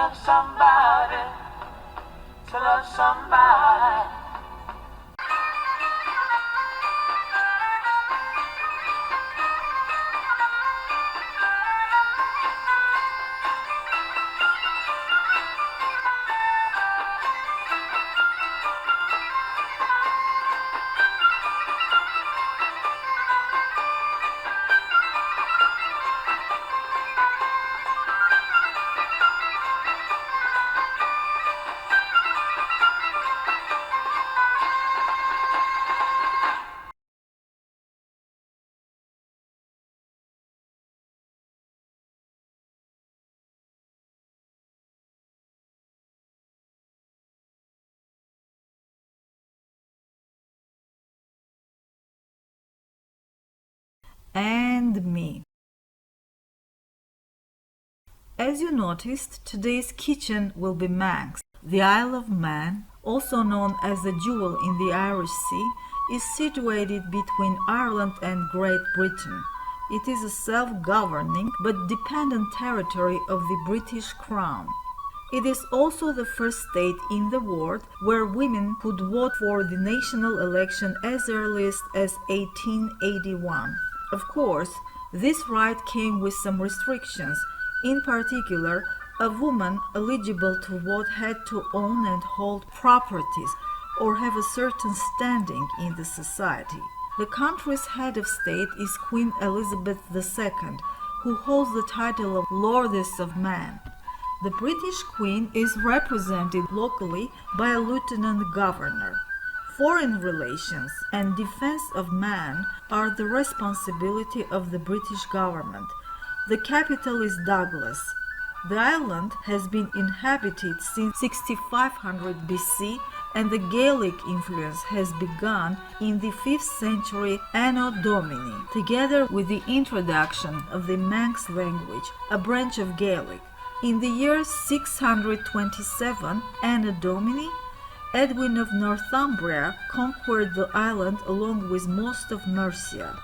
love somebody, to love somebody. And me. As you noticed, today's kitchen will be Manx. The Isle of Man, also known as the Jewel in the Irish Sea, is situated between Ireland and Great Britain. It is a self-governing but dependent territory of the British Crown. It is also the first state in the world where women could vote for the national election as early as 1881. Of course, this right came with some restrictions. In particular, a woman eligible to vote had to own and hold properties or have a certain standing in the society. The country's head of state is Queen Elizabeth II, who holds the title of Lordess of Man. The British Queen is represented locally by a lieutenant governor. Foreign relations and defense of man are the responsibility of the British government. The capital is Douglas. The island has been inhabited since 6500 BC, and the Gaelic influence has begun in the 5th century Anno Domini, together with the introduction of the Manx language, a branch of Gaelic. In the year 627 Anno Domini, Edwin of Northumbria conquered the island along with most of Mercia.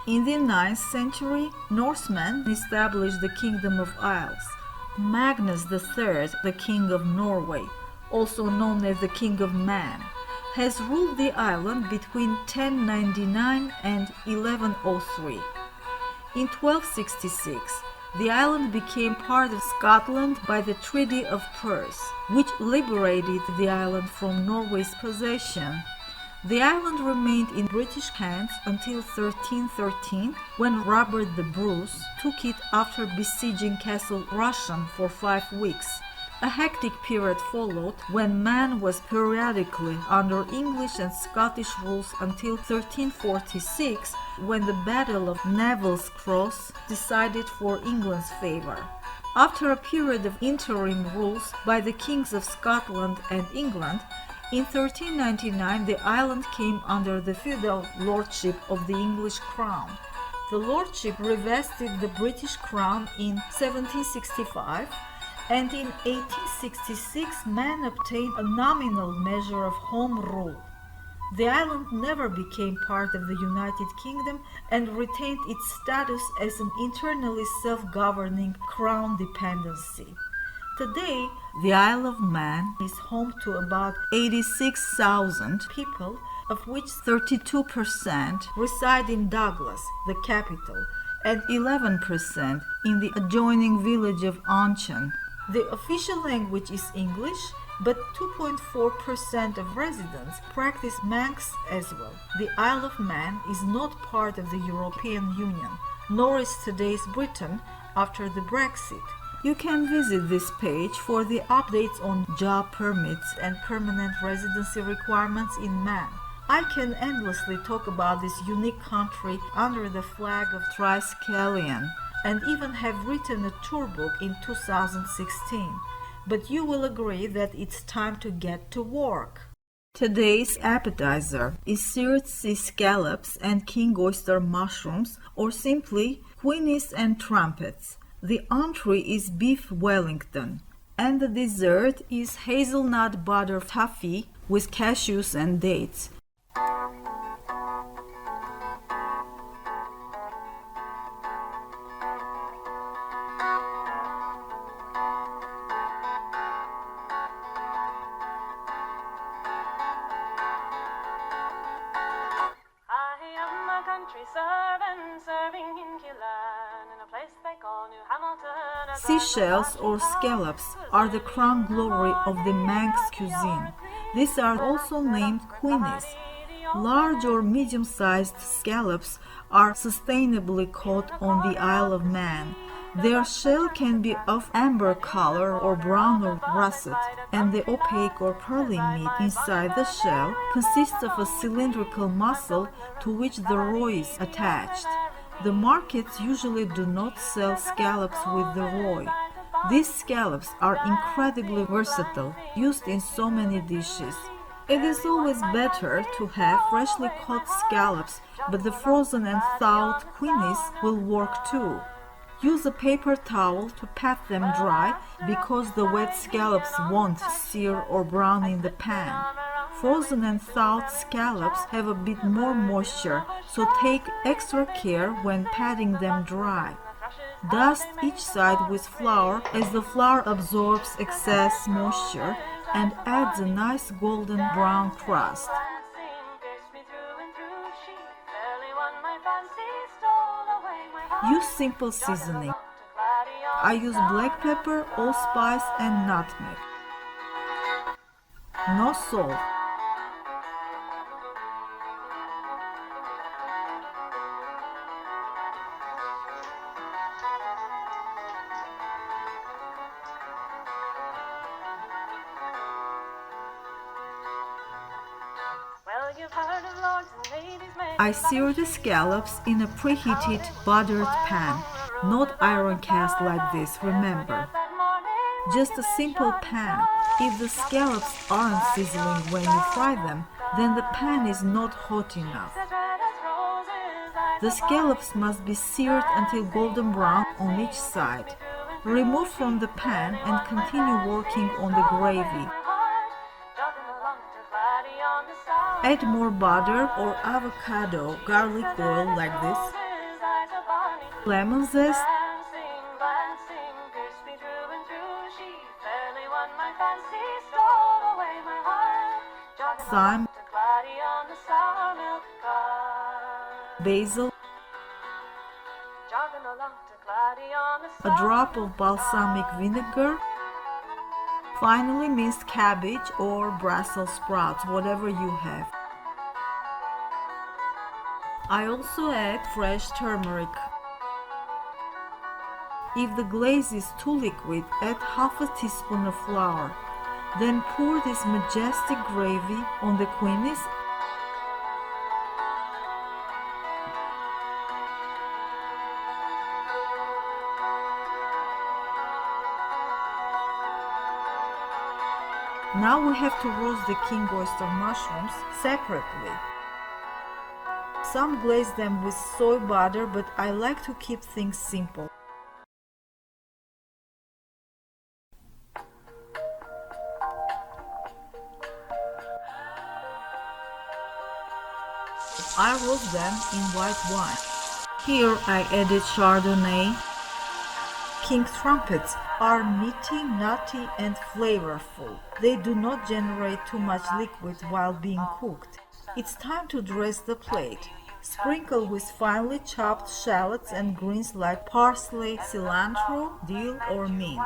In the 9th century, Norsemen established the Kingdom of Isles. Magnus III, the King of Norway, also known as the King of Man, has ruled the island between 1099 and 1103. In 1266, the island became part of Scotland by the Treaty of Perth, which liberated the island from Norway's possession. The island remained in British hands until 1313, when Robert the Bruce took it after besieging Castle Rushen for 5 weeks. A hectic period followed when Man was periodically under English and Scottish rules until 1346, when the Battle of Neville's Cross decided for England's favor. After a period of interim rules by the kings of Scotland and England, in 1399 the island came under the feudal lordship of the English crown. The lordship revested the British crown in 1765, and in 1866 man obtained a nominal measure of home rule. The island never became part of the United Kingdom and retained its status as an internally self-governing crown dependency. Today, the Isle of Man is home to about 86,000 people, of which 32% reside in Douglas, the capital, and 11% in the adjoining village of Onchan. The official language is English, but 2.4% of residents practice Manx as well. The Isle of Man is not part of the European Union, nor is today's Britain after the Brexit. You can visit this page for the updates on job permits and permanent residency requirements in Man. I can endlessly talk about this unique country under the flag of Triskelion, and even have written a tour book in 2016. But you will agree that it's time to get to work. Today's appetizer is seared sea scallops and king oyster mushrooms, or simply queenies and trumpets. The entree is beef Wellington, and the dessert is hazelnut butter toffee with cashews and dates. Seashells or scallops are the crown glory of the Manx cuisine. These are also named queenies. Large or medium-sized scallops are sustainably caught on the Isle of Man. Their shell can be of amber color or brown or russet, and the opaque or pearly meat inside the shell consists of a cylindrical muscle to which the roe is attached. The markets usually do not sell scallops with the roe. These scallops are incredibly versatile, used in so many dishes. It is always better to have freshly caught scallops, but the frozen and thawed queenies will work too. Use a paper towel to pat them dry because the wet scallops won't sear or brown in the pan. Frozen and thawed scallops have a bit more moisture, so take extra care when patting them dry. Dust each side with flour as the flour absorbs excess moisture and adds a nice golden brown crust. Use simple seasoning. I use black pepper, allspice and nutmeg. No salt. I sear the scallops in a preheated buttered pan, not iron cast like this, remember. Just a simple pan. If the scallops aren't sizzling when you fry them, then the pan is not hot enough. The scallops must be seared until golden brown on each side. Remove from the pan and continue working on the gravy. Add more butter or avocado, garlic oil like this, lemon zest, thyme, basil, a drop of balsamic vinegar, finally minced cabbage or Brussels sprouts, whatever you have. I also add fresh turmeric. If the glaze is too liquid, add half a teaspoon of flour. Then pour this majestic gravy on the queenies. Now we have to roast the king oyster mushrooms separately. Some glaze them with soy butter, but I like to keep things simple. I roast them in white wine. Here I added Chardonnay. King's trumpets are meaty, nutty and flavorful. They do not generate too much liquid while being cooked. It's time to dress the plate. Sprinkle with finely chopped shallots and greens like parsley, cilantro, dill or mint.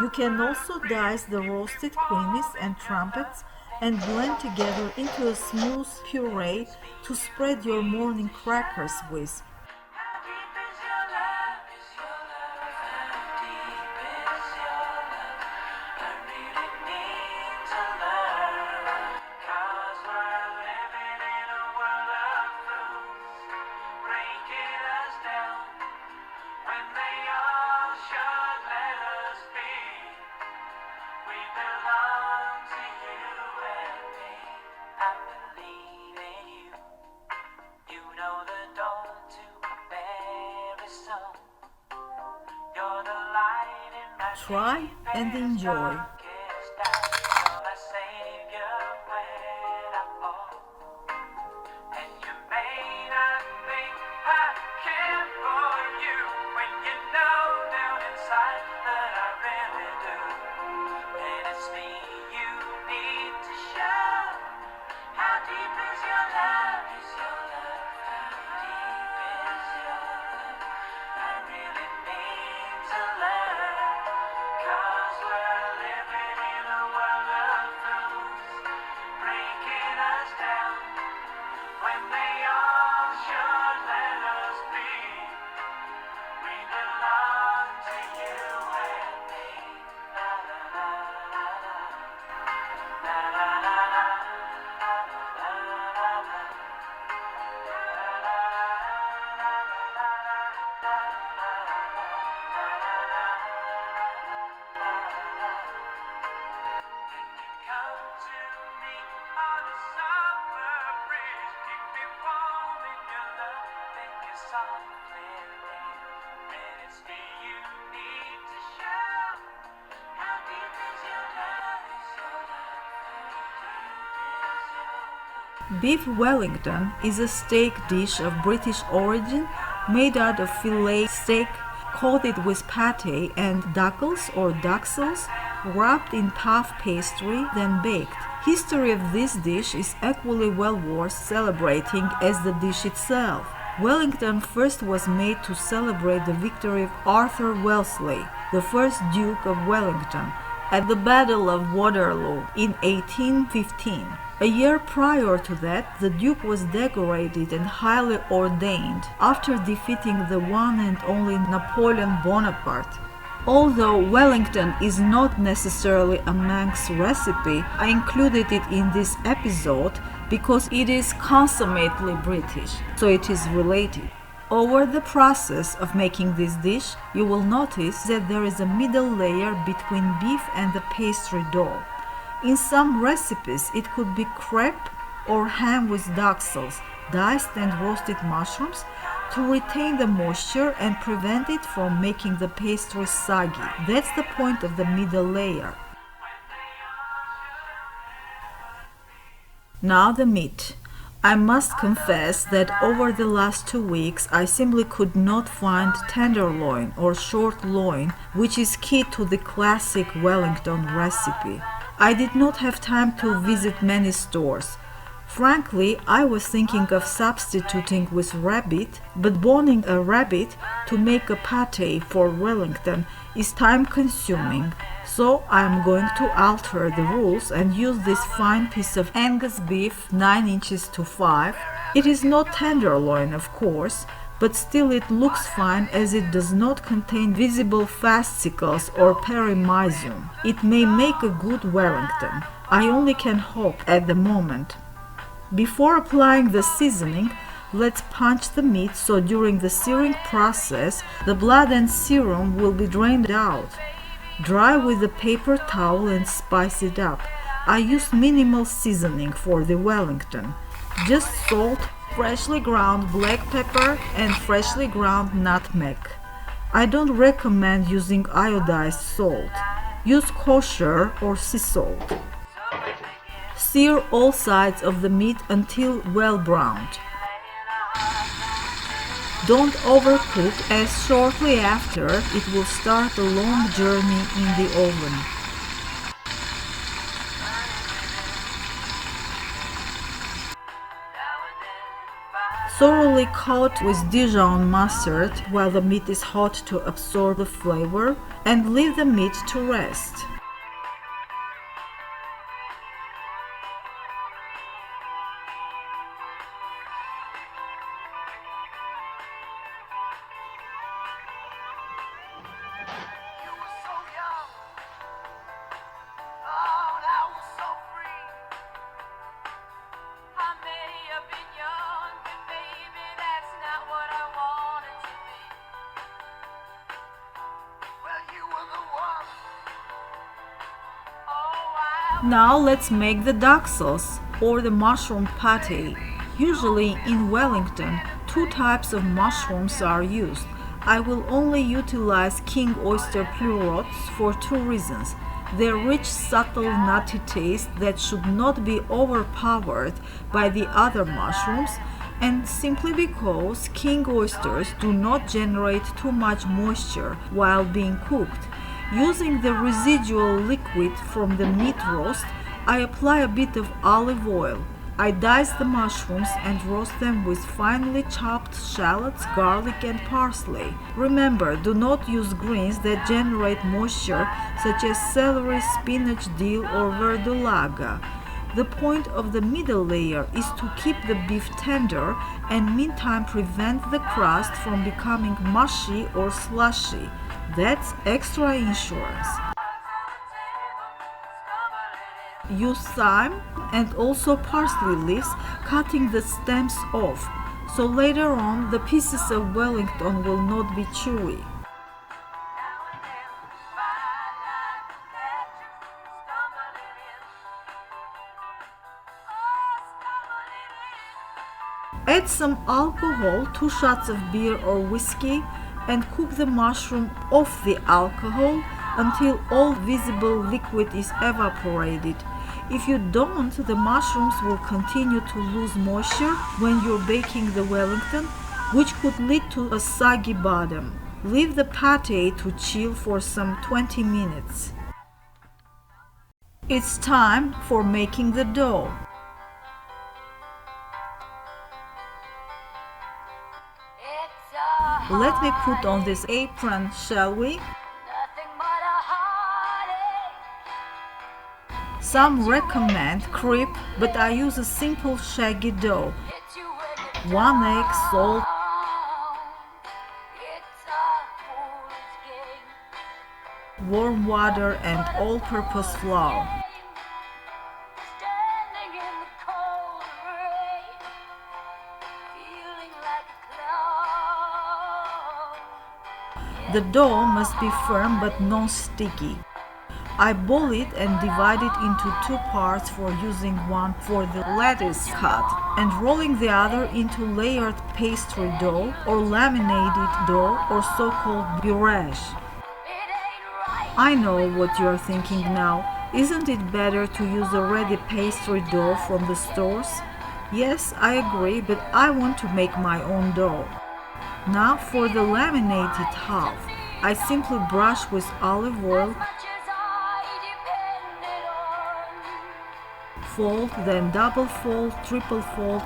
You can also dice the roasted queenies and trumpets and blend together into a smooth puree to spread your morning crackers with. Try and enjoy. Need to me. All the summer breeze keep me warm in your love. Think it's softly lean. And it's me you need to show. How deep is your love? Is your love? Beef Wellington is a steak dish of British origin made out of filet steak, coated with pate and duckles or duxels, wrapped in puff pastry, then baked. History of this dish is equally well worth celebrating as the dish itself. Wellington first was made to celebrate the victory of Arthur Wellesley, the first Duke of Wellington, at the Battle of Waterloo in 1815. A year prior to that, the Duke was decorated and highly ordained after defeating the one and only Napoleon Bonaparte. Although Wellington is not necessarily a Manx recipe, I included it in this episode because it is consummately British, so it is related. Over the process of making this dish, you will notice that there is a middle layer between beef and the pastry dough. In some recipes, it could be crepe or ham with duxels, diced and roasted mushrooms to retain the moisture and prevent it from making the pastry soggy. That's the point of the middle layer. Now the meat. I must confess that over the last 2 weeks I simply could not find tenderloin or short loin, which is key to the classic Wellington recipe. I did not have time to visit many stores. Frankly, I was thinking of substituting with rabbit, but boning a rabbit to make a pate for Wellington is time-consuming, so I am going to alter the rules and use this fine piece of Angus beef 9 inches to 5. It is not tenderloin, of course, but still it looks fine as it does not contain visible fascicles or perimysium. It may make a good Wellington. I only can hope at the moment. Before applying the seasoning, let's punch the meat so during the searing process the blood and serum will be drained out. Dry with a paper towel and spice it up. I used minimal seasoning for the Wellington. Just salt, freshly ground black pepper and freshly ground nutmeg. I don't recommend using iodized salt. Use kosher or sea salt. Sear all sides of the meat until well browned. Don't overcook, as shortly after it will start a long journey in the oven. Thoroughly coat with Dijon mustard while the meat is hot to absorb the flavor, and leave the meat to rest. You were so young. Oh, I was so free. I may have been young, but baby, that's not what I wanted to be. Well, you were the one. Oh, Now let's make the duxels, or the mushroom pate. Usually in Wellington, 2 types of mushrooms are used. I will only utilize king oyster pleurotes for 2 reasons. Their rich, subtle, nutty taste that should not be overpowered by the other mushrooms, and simply because king oysters do not generate too much moisture while being cooked. Using the residual liquid from the meat roast, I apply a bit of olive oil. I dice the mushrooms and roast them with finely chopped shallots, garlic and parsley. Remember, do not use greens that generate moisture such as celery, spinach, dill or verdolaga. The point of the middle layer is to keep the beef tender and meantime prevent the crust from becoming mushy or slushy. That's extra insurance. Use thyme and also parsley leaves, cutting the stems off, so later on the pieces of Wellington will not be chewy. Add some alcohol, 2 shots of beer or whiskey, and cook the mushroom off the alcohol until all visible liquid is evaporated. If you don't, the mushrooms will continue to lose moisture when you're baking the Wellington, which could lead to a soggy bottom. Leave the pâté to chill for some 20 minutes. It's time for making the dough. Let me put on this apron, shall we? Some recommend crepe, but I use a simple shaggy dough. 1 egg, salt, warm water and all-purpose flour. The dough must be firm but non-sticky. I boil it and divide it into 2 parts for using one for the lettuce cut and rolling the other into layered pastry dough or laminated dough or so-called brioche. I know what you are thinking now. Isn't it better to use a ready pastry dough from the stores? Yes, I agree, but I want to make my own dough. Now for the laminated half, I simply brush with olive oil, fold, then double fold, triple fold,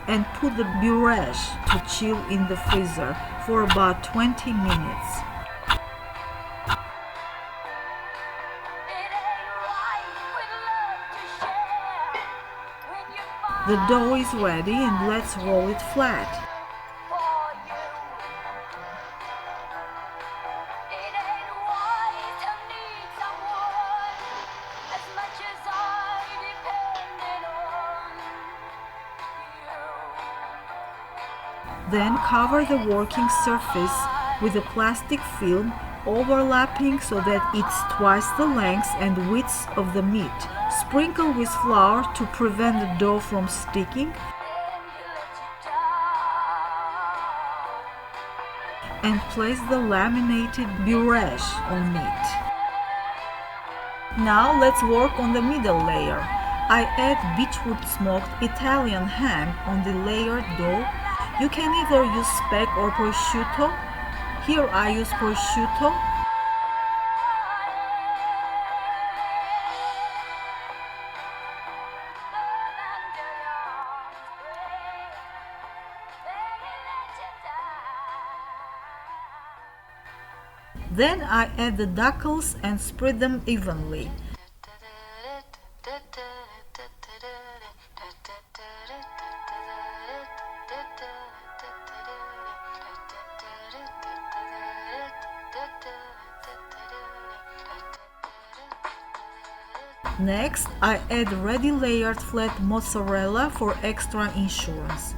and put the brioche to chill in the freezer for about 20 minutes. The dough is ready and let's roll it flat. Then cover the working surface with a plastic film overlapping so that it's twice the length and width of the meat. Sprinkle with flour to prevent the dough from sticking and place the laminated brioche on it. Now let's work on the middle layer. I add beechwood smoked Italian ham on the layered dough. You can either use speck or prosciutto. Here I use prosciutto. Then I add the duckles and spread them evenly. Next, I add ready layered flat mozzarella for extra insurance.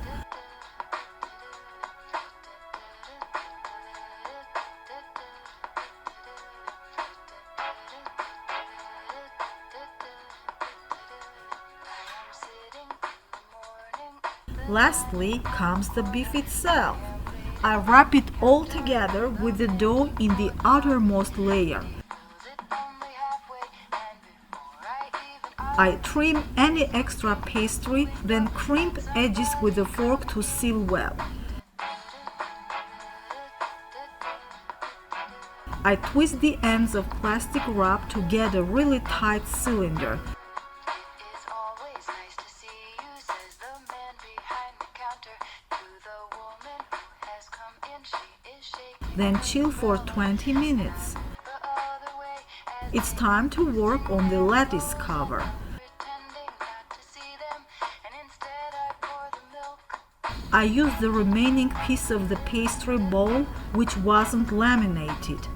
Lastly comes the beef itself. I wrap it all together with the dough in the outermost layer. I trim any extra pastry, then crimp edges with a fork to seal well. I twist the ends of plastic wrap to get a really tight cylinder. then chill for 20 minutes. It's time to work on the lattice cover. I used the remaining piece of the pastry bowl, which wasn't laminated.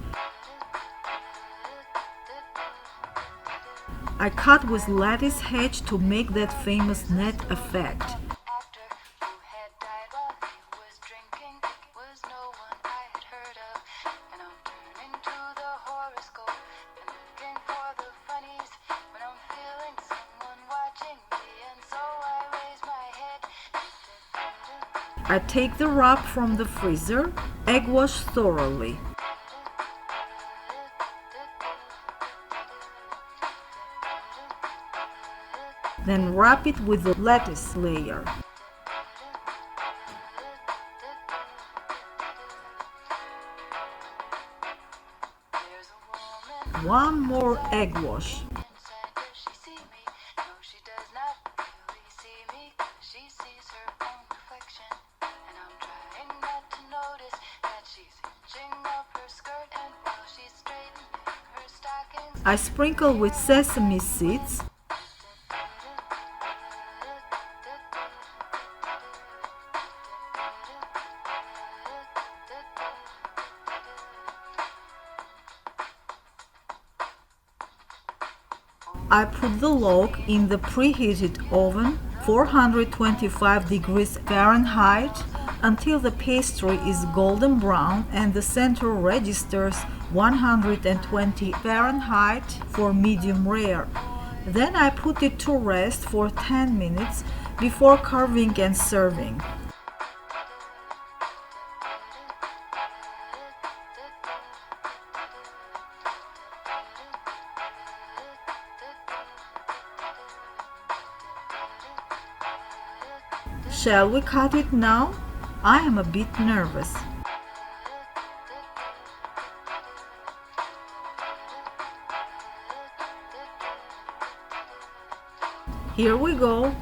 I cut with lattice edge to make that famous net effect. I take the wrap from the freezer, egg wash thoroughly. Then wrap it with the lettuce layer. One more egg wash. I sprinkle with sesame seeds. I put the log in the preheated oven, 425 degrees Fahrenheit, until the pastry is golden brown and the center registers 120 Fahrenheit for medium rare. Then I put it to rest for 10 minutes before carving and serving. Shall we cut it now? I am a bit nervous. Here we go.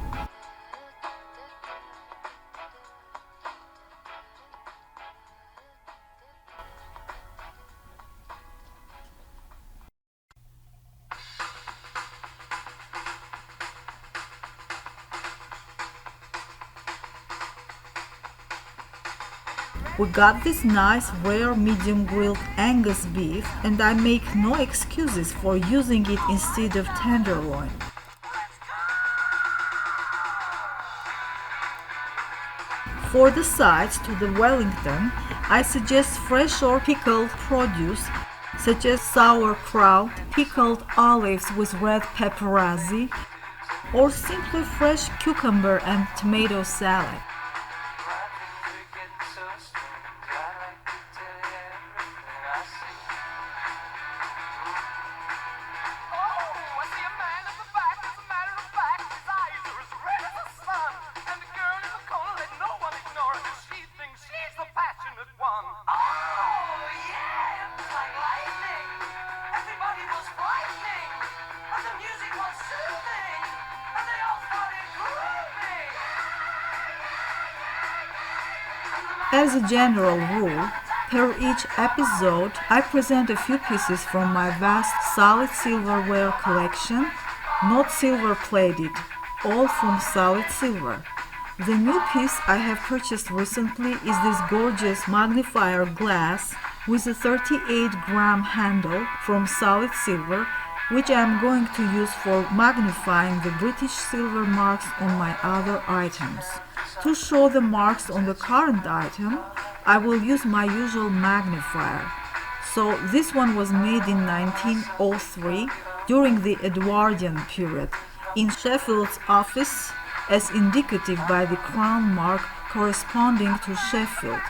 We got this nice rare medium grilled Angus beef, and I make no excuses for using it instead of tenderloin. For the sides to the Wellington, I suggest fresh or pickled produce such as sauerkraut, pickled olives with red pepperazzi, or simply fresh cucumber and tomato salad. As a general rule, per each episode, I present a few pieces from my vast solid silverware collection, not silver-plated, all from solid silver. The new piece I have purchased recently is this gorgeous magnifier glass with a 38-gram handle from solid silver, which I am going to use for magnifying the British silver marks on my other items. To show the marks on the current item, I will use my usual magnifier. So this one was made in 1903 during the Edwardian period in Sheffield's office, as indicative by the crown mark corresponding to Sheffield.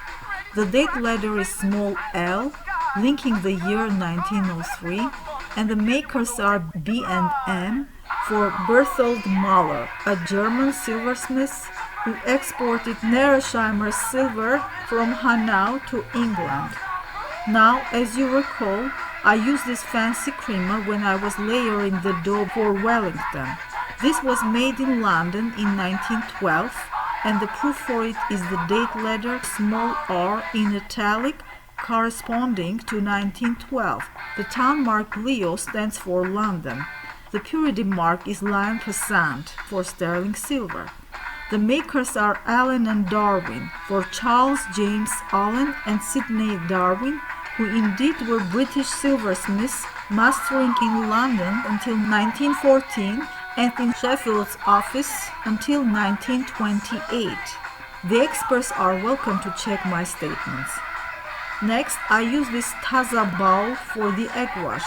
The date letter is small l, linking the year 1903, and the makers are B and M for Berthold Mahler, a German silversmith who exported Naira silver from Hanau to England. Now, as you recall, I used this fancy creamer when I was layering the dough for Wellington. This was made in London in 1912, and the proof for it is the date letter small r in italic corresponding to 1912. The town mark Leo stands for London. The purity mark is lion percent for sterling silver. The makers are Allen and Darwin, for Charles James Allen and Sidney Darwin, who indeed were British silversmiths, mastering in London until 1914 and in Sheffield's office until 1928. The experts are welcome to check my statements. Next, I use this Taza bowl for the egg wash.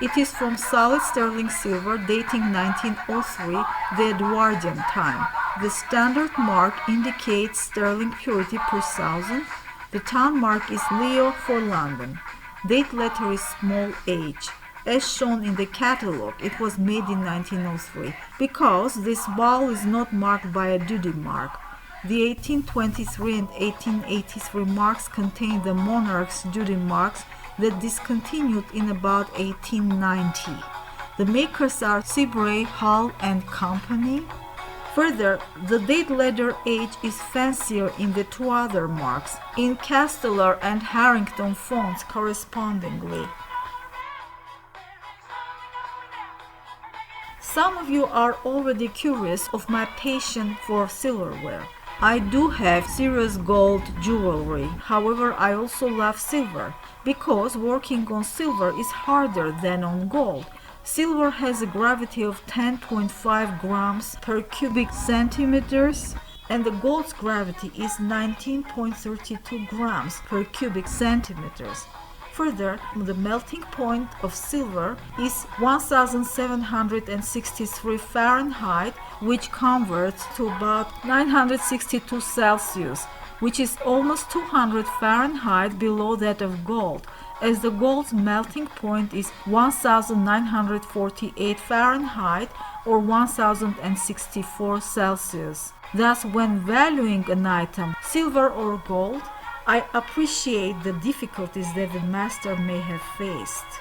It is from solid sterling silver dating 1903, the Edwardian time. The standard mark indicates sterling purity per thousand. The town mark is Leo for London. Date letter is small h. As shown in the catalog, it was made in 1903. Because this bowl is not marked by a duty mark. The 1823 and 1883 marks contain the monarch's duty marks that discontinued in about 1890. The makers are Seabury, Hull and Company. Further, the date letter H is fancier in the two other marks, in Casteller and Harrington fonts correspondingly. Some of you are already curious of my passion for silverware. I do have serious gold jewelry, however I also love silver, because working on silver is harder than on gold. Silver has a gravity of 10.5 grams per cubic centimeters, and the gold's gravity is 19.32 grams per cubic centimeters. Further, the melting point of silver is 1763 Fahrenheit, which converts to about 962 Celsius, which is almost 200 Fahrenheit below that of gold, as the gold's melting point is 1948 Fahrenheit or 1064 Celsius. Thus, when valuing an item, silver or gold, I appreciate the difficulties that the master may have faced.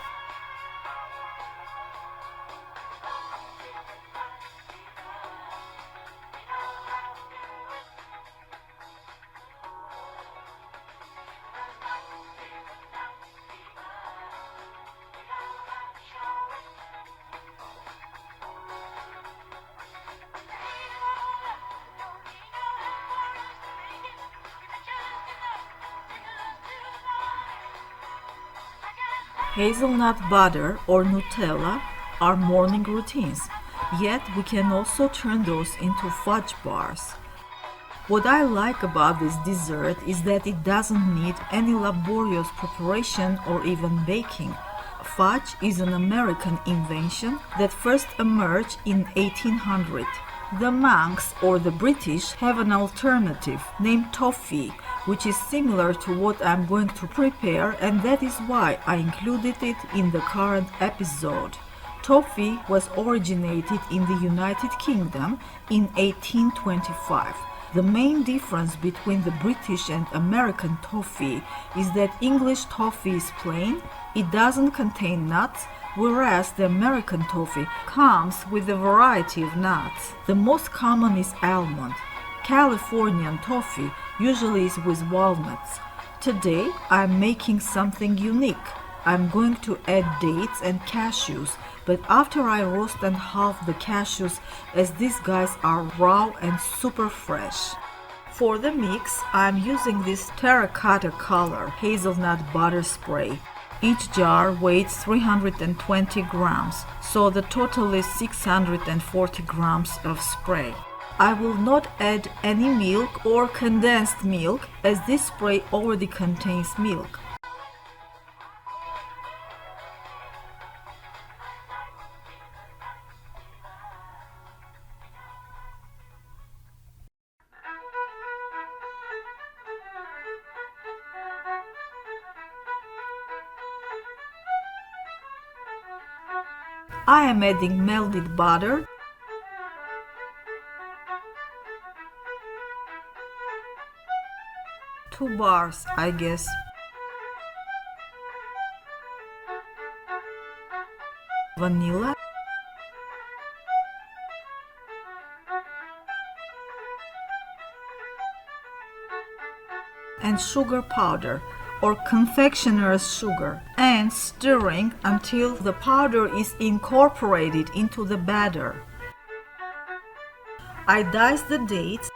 Hazelnut butter or Nutella are morning routines, yet we can also turn those into fudge bars. What I like about this dessert is that it doesn't need any laborious preparation or even baking. Fudge is an American invention that first emerged in 1800. The Manx or the British have an alternative named toffee, which is similar to what I'm going to prepare, and that is why I included it in the current episode. Toffee was originated in the United Kingdom in 1825. The main difference between the British and American toffee is that English toffee is plain, it doesn't contain nuts, whereas the American toffee comes with a variety of nuts. The most common is almond. Californian toffee usually is with walnuts. Today I'm making something unique. I'm going to add dates and cashews, but after I roast and halve the cashews, as these guys are raw and super fresh. For the mix, I'm using this terracotta color hazelnut butter spray. Each jar weighs 320 grams, so the total is 640 grams of spray. I will not add any milk or condensed milk, as this spray already contains milk. I am adding melted butter, two bars, I guess, vanilla, and sugar powder. or confectioner's sugar and stirring until the powder is incorporated into the batter. I dice the dates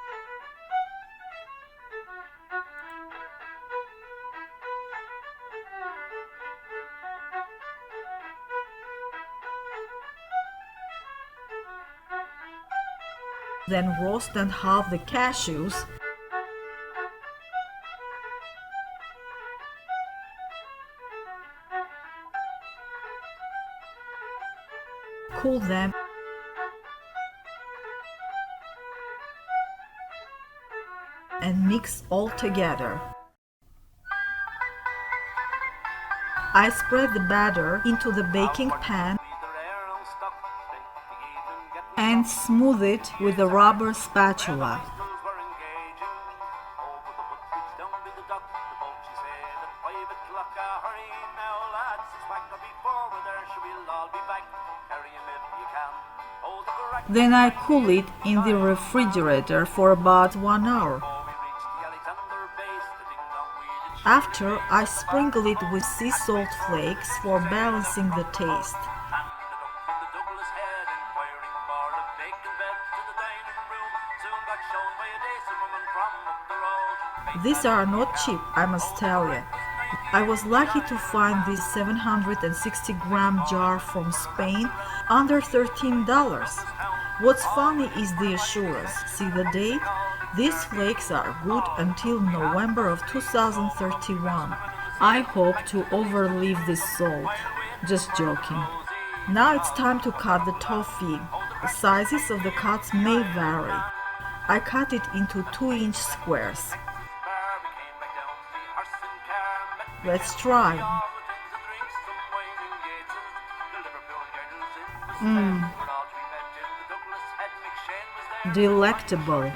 then roast and halve the cashews. Cool them and mix all together. I spread the batter into the baking pan and smooth it with a rubber spatula. Then I cool it in the refrigerator for about 1 hour. After, I sprinkle it with sea salt flakes for balancing the taste. These are not cheap, I must tell you. I was lucky to find this 760-gram jar from Spain under $13. What's funny is the assurance. See the date? These flakes are good until November of 2031. I hope to overlive this salt. Just joking. Now it's time to cut the toffee. The sizes of the cuts may vary. I cut it into 2-inch squares. Let's try. Delectable.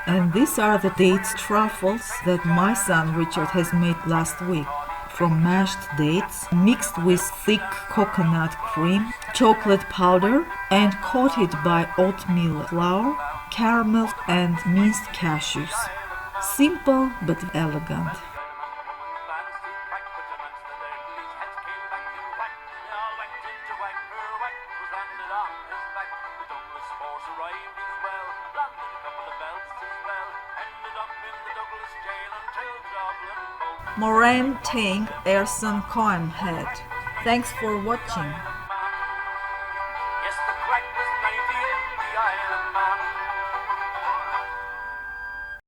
And these are the dates truffles that my son Richard has made last week. From mashed dates mixed with thick coconut cream, chocolate powder, and coated by oatmeal flour, caramel, and minced cashews. Simple but elegant. Moraine Tang Erson Cohen Head. Thanks for watching.